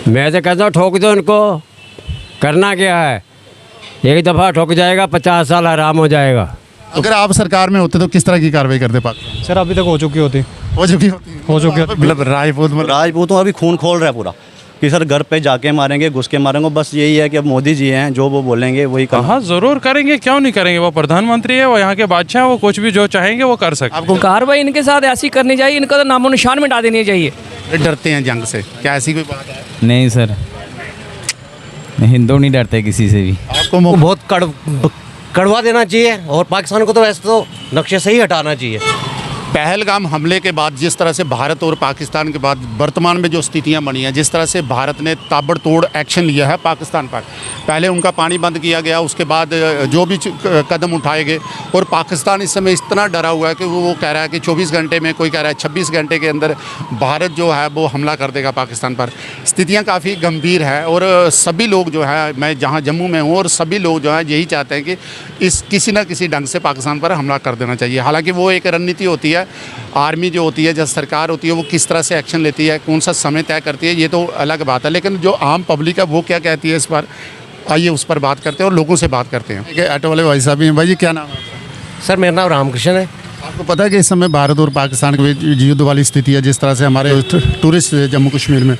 मैं तो कहता हूँ ठोक दो उनको, करना क्या है, एक दफ़ा ठोक जाएगा 50 साल आराम हो जाएगा। अगर आप सरकार में होते तो किस तरह की कार्रवाई करते पाकिस्तान? सर अभी तक हो चुकी होती। हो चुकी होती मतलब राजपूतों अभी खून खोल रहा है पूरा कि सर घर पे जाके मारेंगे, घुस के मारेंगे। बस यही है कि अब मोदी जी हैं, जो वो बोलेंगे वही करना। हाँ ज़रूर करेंगे, क्यों नहीं करेंगे। वो प्रधानमंत्री है, वो यहाँ के बादशाह हैं, वो कुछ भी जो चाहेंगे वो कर सकते। आपको कार्रवाई इनके साथ ऐसी करनी चाहिए, इनका तो नामो निशान मिटा देनी चाहिए। डरते हैं जंग से, क्या ऐसी कोई बात है? नहीं सर, हिंदू नहीं डरते किसी से भी। आपको वो बहुत कड़वा देना चाहिए और पाकिस्तान को तो वैसे तो नक्शे से ही हटाना चाहिए। पहलगाम हमले के बाद जिस तरह से भारत और पाकिस्तान के बाद वर्तमान में जो स्थितियां बनी हैं, जिस तरह से भारत ने ताबड़तोड़ एक्शन लिया है पाकिस्तान पर, पहले उनका पानी बंद किया गया, उसके बाद जो भी कदम उठाए गए, और पाकिस्तान इस समय इतना डरा हुआ है कि वो कह रहा है कि 24 घंटे में, कोई कह रहा है 26 घंटे के अंदर भारत जो है वो हमला कर देगा पाकिस्तान पर। स्थितियाँ काफ़ी गंभीर है और सभी लोग जो है, मैं जहाँ जम्मू में हूँ, और सभी लोग जो है यही चाहते हैं कि इस किसी न किसी ढंग से पाकिस्तान पर हमला कर देना चाहिए। हालांकि वो एक रणनीति होती है, आर्मी जो होती है, जब सरकार होती है, वो किस तरह से एक्शन लेती है, कौन सा समय तय करती है, ये तो अलग बात है। लेकिन जो आम पब्लिक है वो क्या कहती है इस पर, आइए उस पर बात करते हैं और लोगों से बात करते हैं। ठीक है, ऑटो वाले भाई साहब भी हैं। भाई जी क्या नाम है आपका? सर मेरा नाम रामकृष्ण है। आपको पता है कि इस समय भारत और पाकिस्तान के बीच युद्ध वाली स्थिति है, जिस तरह से हमारे टूरिस्ट जम्मू कश्मीर में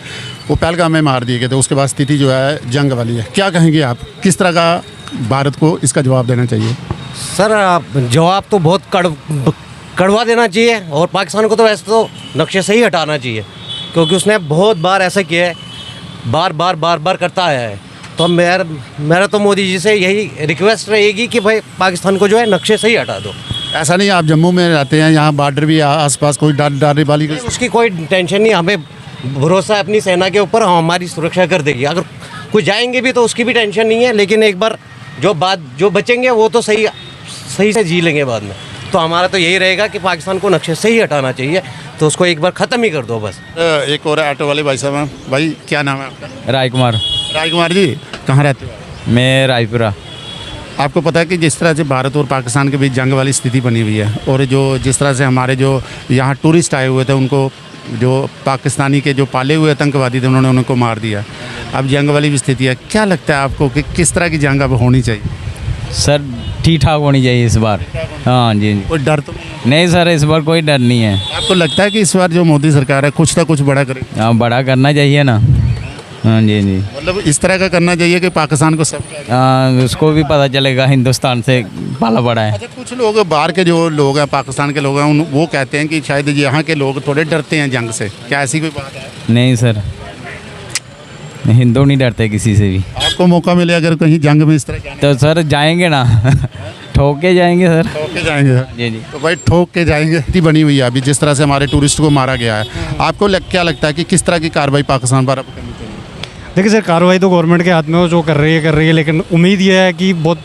वो पहलगाम में मार दिए गए थे, उसके बाद स्थिति जो है जंग वाली है। क्या कहेंगे आप, किस तरह का भारत को इसका जवाब देना चाहिए? सर जवाब तो बहुत कड़वा देना चाहिए और पाकिस्तान को तो वैसे तो नक्शे से ही हटाना चाहिए, क्योंकि उसने बहुत बार ऐसा किया है, बार बार करता आया है। तो मेरा तो मोदी जी से यही रिक्वेस्ट रहेगी कि भाई पाकिस्तान को जो है नक्शे से ही हटा दो। ऐसा नहीं, आप जम्मू में रहते हैं, यहाँ बॉर्डर भी आसपास, कोई डरने वाली उसकी कोई टेंशन नहीं, हमें भरोसा है अपनी सेना के ऊपर, हमारी सुरक्षा कर देगी। अगर कुछ जाएंगे भी तो उसकी भी टेंशन नहीं है, लेकिन एक बार जो बचेंगे वो तो सही से जी लेंगे बाद में। तो हमारा तो यही रहेगा कि पाकिस्तान को नक्शे से ही हटाना चाहिए, तो उसको एक बार ख़त्म ही कर दो बस। एक और ऑटो वाले भाई साहब हैं। भाई क्या नाम है आपका? राजकुमार। राजकुमार जी कहाँ रहते हो? मैं रायपुरा। आपको पता है कि जिस तरह से भारत और पाकिस्तान के बीच जंग वाली स्थिति बनी हुई है, और जिस तरह से हमारे जो यहाँ टूरिस्ट आए हुए थे, उनको जो पाकिस्तानी के जो पाले हुए आतंकवादी थे उन्होंने उनको मार दिया, अब जंग वाली भी स्थिति है। क्या लगता है आपको कि किस तरह की जंग अब होनी चाहिए? सर ठीक ठाक होनी चाहिए इस बार। हाँ जी। कोई डर तो नहीं सर, इस बार कोई डर नहीं है। आपको लगता है कि इस बार जो मोदी सरकार है कुछ ना कुछ बड़ा करे? हाँ, बड़ा करना चाहिए ना। हाँ जी जी, मतलब इस तरह का करना चाहिए कि पाकिस्तान को सब उसको भी पता चलेगा हिंदुस्तान से पाला बड़ा है। अच्छा, कुछ लोग बाहर के जो लोग हैं, पाकिस्तान के लोग हैं, वो कहते हैं कि शायद यहाँ के लोग थोड़े डरते हैं जंग से, क्या ऐसी कोई बात है? नहीं सर, हिंदू नहीं डरते किसी से भी। आपको मौका मिले अगर कहीं जंग में इस तरह जाने तो सर जाएंगे ना ठोक के जाएंगे सर। ठोक के जाएंगे? जी जी। तो भाई ठोक के जाएंगे। स्थिति बनी हुई है अभी, जिस तरह से हमारे टूरिस्ट को मारा गया है, आपको क्या लगता है कि किस तरह की कार्रवाई पाकिस्तान पर अब करनी चाहिए? देखिए सर, कार्रवाई तो गवर्नमेंट के हाथ में हो, जो कर रही है, लेकिन उम्मीद ये है कि बहुत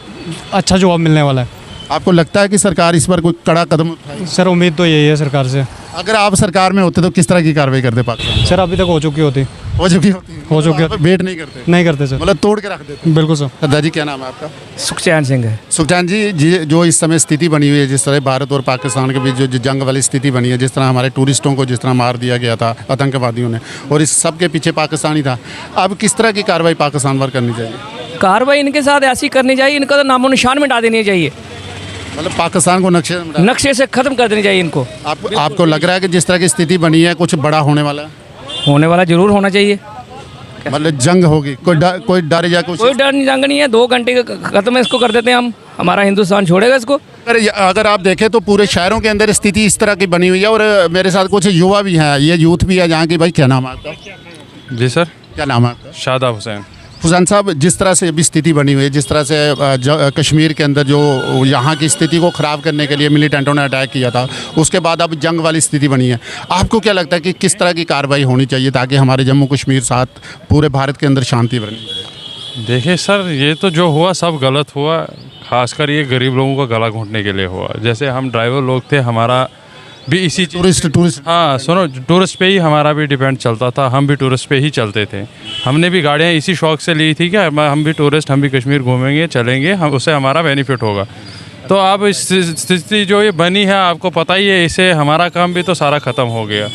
अच्छा जवाब मिलने वाला है। आपको लगता है कि सरकार इस पर कोई कड़ा कदम उठाएगी? सर उम्मीद तो यही है सरकार से। अगर आप सरकार में होते तो किस तरह की कार्रवाई करते पाकिस्तान? सर अभी तक हो चुकी होती। हो चुकी होती? वेट नहीं करते? नहीं करते सर, मतलब तोड़ के रख देते? बिल्कुल सर। दादाजी क्या नाम है आपका? सुखचैन सिंह है। सुखचैन जी, जो इस समय स्थिति बनी हुई है, जिस तरह भारत और पाकिस्तान के बीच जो जंग वाली स्थिति बनी है, जिस तरह हमारे टूरिस्टों को जिस तरह मार दिया गया था आतंकवादियों ने, और इस सब के पीछे पाकिस्तान ही था, अब किस तरह की कार्रवाई पाकिस्तान पर करनी चाहिए? कार्रवाई इनके साथ ऐसी करनी चाहिए, इनका तो नामो निशान मिटा देनी चाहिए, मतलब पाकिस्तान को नक्शे से ख़त्म कर देनी चाहिए इनको। आपको लग रहा है कि जिस तरह की स्थिति बनी है कुछ बड़ा होने वाला है? होने वाला जरूर होना चाहिए। मतलब जंग होगी? कोई डर या कोई डर नहीं, जंग नहीं है, 2 घंटे ख़त्म है, इसको कर देते हैं हम, हमारा हिंदुस्तान छोड़ेगा इसको। अगर आप देखें तो पूरे शहरों के अंदर स्थिति इस तरह की बनी हुई है, और मेरे साथ कुछ युवा भी हैं, ये यूथ भी है जहाँ की। भाई क्या नाम है आपका? जी सर। क्या नाम है आपका? शादाब हुसैन। हुसैन साहब, जिस तरह से अभी स्थिति बनी हुई है, जिस तरह से कश्मीर के अंदर जो यहाँ की स्थिति को ख़राब करने के लिए मिलिटेंटों ने अटैक किया था, उसके बाद अब जंग वाली स्थिति बनी है, आपको क्या लगता है कि किस तरह की कार्रवाई होनी चाहिए ताकि हमारे जम्मू कश्मीर साथ पूरे भारत के अंदर शांति बनी? देखिए सर, ये तो जो हुआ सब गलत हुआ, खासकर ये गरीब लोगों का गला घोंटने के लिए हुआ। जैसे हम ड्राइवर लोग थे, हमारा भी इसी टूरिस्ट हाँ सुनो, टूरिस्ट पे ही हमारा भी डिपेंड चलता था, हम भी टूरिस्ट पे ही चलते थे। हमने भी गाड़ियाँ इसी शौक से ली थी कि हम भी टूरिस्ट, हम भी कश्मीर घूमेंगे, चलेंगे, हम उससे हमारा बेनिफिट होगा। तो अब स्थिति जो ये बनी है आपको पता ही है, इससे हमारा काम भी तो सारा ख़त्म हो गया।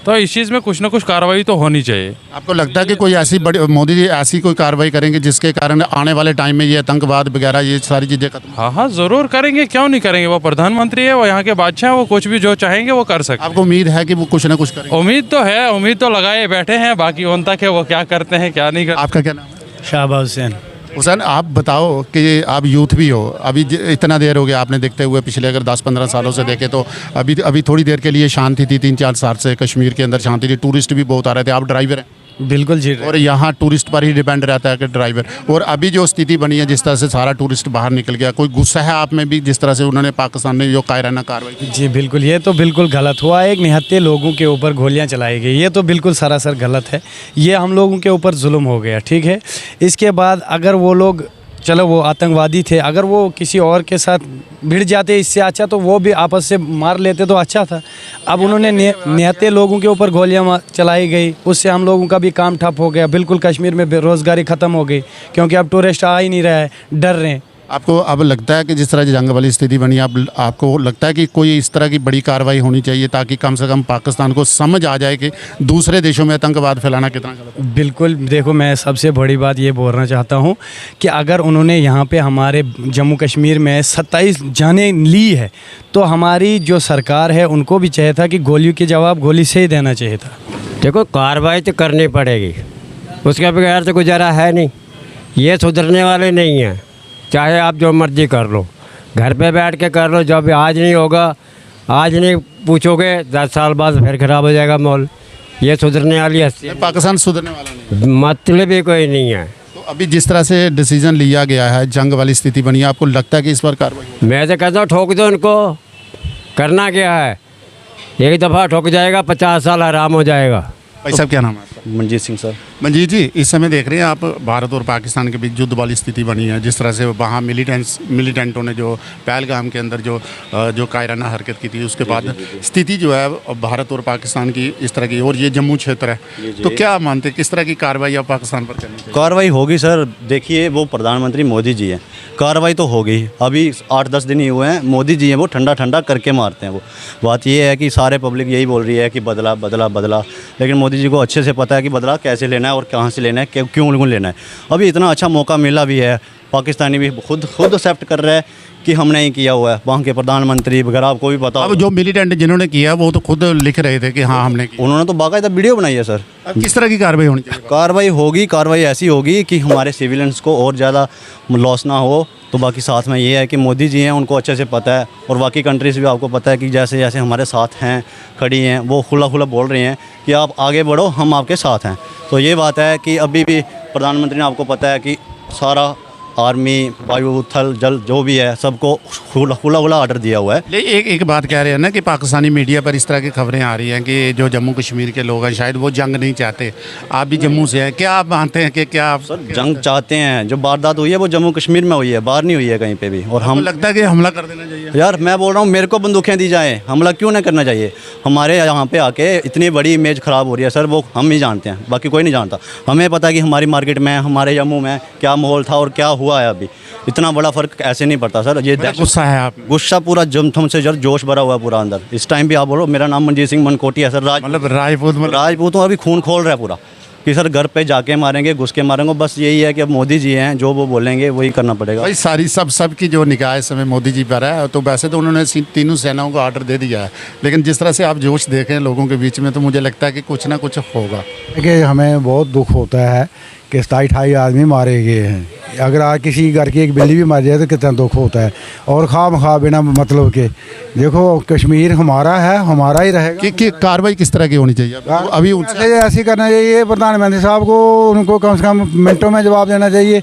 तो इस चीज़ में कुछ ना कुछ कार्रवाई तो होनी चाहिए। आपको लगता है कि कोई ऐसी बड़ी मोदी जी ऐसी कोई कार्रवाई करेंगे जिसके कारण आने वाले टाइम में ये आतंकवाद वगैरह ये सारी चीज़ें खत्म? हाँ हाँ, ज़रूर करेंगे, क्यों नहीं करेंगे। वो प्रधानमंत्री है, वो यहाँ के बादशाह हैं, वो कुछ भी जो चाहेंगे वो कर सकते हैं। आपको उम्मीद है कि वो कुछ ना कुछ करेंगे? उम्मीद तो है, उम्मीद तो लगाए बैठे हैं, बाकी उन तक है वो क्या करते हैं क्या नहीं करते। आपका क्या नाम है? शाहबाज हुसैन। हुसैन, आप बताओ कि आप यूथ भी हो, अभी इतना देर हो गया आपने देखते हुए, पिछले अगर 10-15 सालों से देखें तो अभी थोड़ी देर के लिए शांति थी, 3-4 साल से कश्मीर के अंदर शांति थी, टूरिस्ट भी बहुत आ रहे थे। आप ड्राइवर हैं बिल्कुल जी। और यहाँ टूरिस्ट पर ही डिपेंड रहता है कि ड्राइवर, और अभी जो स्थिति बनी है जिस तरह से सारा टूरिस्ट बाहर निकल गया, कोई गुस्सा है आप में भी जिस तरह से उन्होंने पाकिस्तान ने जो कायराना कार्रवाई की? जी बिल्कुल, ये तो बिल्कुल गलत हुआ। एक निहत्थे लोगों के ऊपर गोलियां चलाई गई, ये तो बिल्कुल सरासर गलत है। ये हम लोगों के ऊपर जुल्म हो गया, ठीक है। इसके बाद अगर वो लोग, चलो वो आतंकवादी थे, अगर वो किसी और के साथ भिड़ जाते इससे अच्छा तो वो भी आपस से मार लेते तो अच्छा था। अब उन्होंने निहत्थे लोगों के ऊपर गोलियां चलाई गई, उससे हम लोगों का भी काम ठप हो गया। बिल्कुल कश्मीर में बेरोज़गारी ख़त्म हो गई, क्योंकि अब टूरिस्ट आ ही नहीं रहा है, डर रहे हैं। आपको अब लगता है कि जिस तरह जंग वाली स्थिति बनी, आपको लगता है कि कोई इस तरह की बड़ी कार्रवाई होनी चाहिए ताकि कम से कम पाकिस्तान को समझ आ जाए कि दूसरे देशों में आतंकवाद फैलाना कितना गलत है? बिल्कुल, देखो मैं सबसे बड़ी बात ये बोलना चाहता हूँ कि अगर उन्होंने यहाँ पे हमारे जम्मू कश्मीर में 27 जानें ली है तो हमारी जो सरकार है उनको भी चाहिए था कि गोलियों के जवाब गोली से ही देना चाहिए था। देखो, कार्रवाई तो करनी पड़ेगी, उसके बगैर तो गुजारा है नहीं। ये सुधरने वाले नहीं हैं, चाहे आप जो मर्जी कर लो, घर पे बैठ के कर लो। जब आज नहीं होगा, आज नहीं पूछोगे, 10 साल बाद फिर ख़राब हो जाएगा माहौल। ये सुधरने वाली हस्ती, पाकिस्तान सुधरने वाला नहीं, मतलब ही कोई नहीं है। तो अभी जिस तरह से डिसीजन लिया गया है, जंग वाली स्थिति बनी है, आपको लगता है कि इस पर कार्रवाई होगी? मैं तो कहता हूँ ठोक दो उनको, करना क्या है, एक दफ़ा ठोक जाएगा 50 साल आराम हो जाएगा। भाई साहब क्या नाम है आपका? मंजीत सिंह सर। मंजीत जी, इस समय देख रहे हैं आप भारत और पाकिस्तान के बीच युद्ध वाली स्थिति बनी है, जिस तरह से वहाँ मिलिटेंटों ने जो पहलगाम के अंदर जो कायराना हरकत की थी, उसके बाद स्थिति जो है भारत और पाकिस्तान की इस तरह की, और ये जम्मू क्षेत्र है, तो क्या मानते हैं किस तरह की कार्रवाई अब पाकिस्तान पर करनी चाहिए? कार्रवाई होगी सर। देखिए वो प्रधानमंत्री मोदी जी हैं, कार्रवाई तो हो गई। अभी 8-10 दिन ही हुए हैं, मोदी जी हैं वो ठंडा ठंडा करके मारते हैं। वो बात ये है कि सारे पब्लिक यही बोल रही है कि बदला बदला बदला, लेकिन मोदी जी को अच्छे से पता है कि बदला कैसे लेना है और कहाँ से लेना है, क्यों लेना है। अभी इतना अच्छा मौका मिला भी है, पाकिस्तानी भी खुद एक्सेप्ट कर रहा है कि हमने ही किया हुआ है। वहाँ के प्रधानमंत्री वगैरह आपको भी पता। अब जो मिलिटेंट जिन्होंने किया वो तो खुद लिख रहे थे कि हाँ हमने किया। उन्होंने तो बाकायदा वीडियो बनाई है सर। अब किस तरह की कार्रवाई होनी चाहिए? कार्रवाई होगी, कार्रवाई ऐसी होगी कि हमारे सिविलियंस को और ज़्यादा लॉस ना हो। तो बाकी साथ में ये है कि मोदी जी हैं, उनको अच्छे से पता है, और बाकी कंट्रीज़ भी आपको पता है कि जैसे जैसे हमारे साथ हैं, खड़ी हैं, वो खुला बोल रही हैं कि आप आगे बढ़ो, हम आपके साथ हैं। तो ये बात है कि अभी भी प्रधानमंत्री ने, आपको पता है कि सारा आर्मी, वायु, थल, जल जो भी है सबको खुला ऑर्डर दिया हुआ है। लेकिन एक बात कह रहे हैं ना कि पाकिस्तानी मीडिया पर इस तरह की खबरें आ रही हैं कि जो जम्मू कश्मीर के लोग हैं शायद वो जंग नहीं चाहते। आप भी जम्मू से हैं, क्या आप मानते हैं कि क्या आप जंग चाहते हैं? जो वारदात हुई है वो जम्मू कश्मीर में हुई है, बाहर नहीं हुई है कहीं पे भी। और हम लगता है कि हमला कर देना चाहिए? यार मैं बोल रहा हूँ, मेरे को बंदूकें दी जाएँ, हमला क्यों ना करना चाहिए? हमारे यहाँ पे आके इतनी बड़ी इमेज ख़राब हो रही है सर, वो हम ही जानते हैं, बाकी कोई नहीं जानता। हमें पता है कि हमारी मार्केट में, हमारे जम्मू में क्या माहौल था और क्या हुआ है। अभी इतना बड़ा फ़र्क ऐसे नहीं पड़ता सर। ये गुस्सा है आप? गुस्सा पूरा जमथम से जोश भरा हुआ है पूरा अंदर। इस टाइम भी आप बोलो, मेरा नाम मंजीत सिंह मनकोटी है सर। मतलब राजपूतों अभी खून खोल रहा है पूरा कि सर घर पे जाके मारेंगे, घुस के मारेंगे। बस यही है कि अब मोदी जी हैं, जो वो बोलेंगे वही करना पड़ेगा। भाई सारी सब की जो निगाह इस समय मोदी जी पर है, तो वैसे तो उन्होंने तीनों सेनाओं को ऑर्डर दे दिया है, लेकिन जिस तरह से आप जोश देखें लोगों के बीच में, तो मुझे लगता है कि कुछ ना कुछ होगा। कि हमें बहुत दुख होता है कि 27-28 आदमी मारे गए हैं। अगर आज किसी घर की एक बिल्ली भी मर जाए तो कितना दुख होता है। और खा बिना मतलब के, देखो कश्मीर हमारा है, हमारा ही रहेगा। कि कार्रवाई किस तरह की होनी चाहिए अभी? ऐसे करना चाहिए प्रधानमंत्री साहब को, उनको कम से कम मिनटों में जवाब देना चाहिए।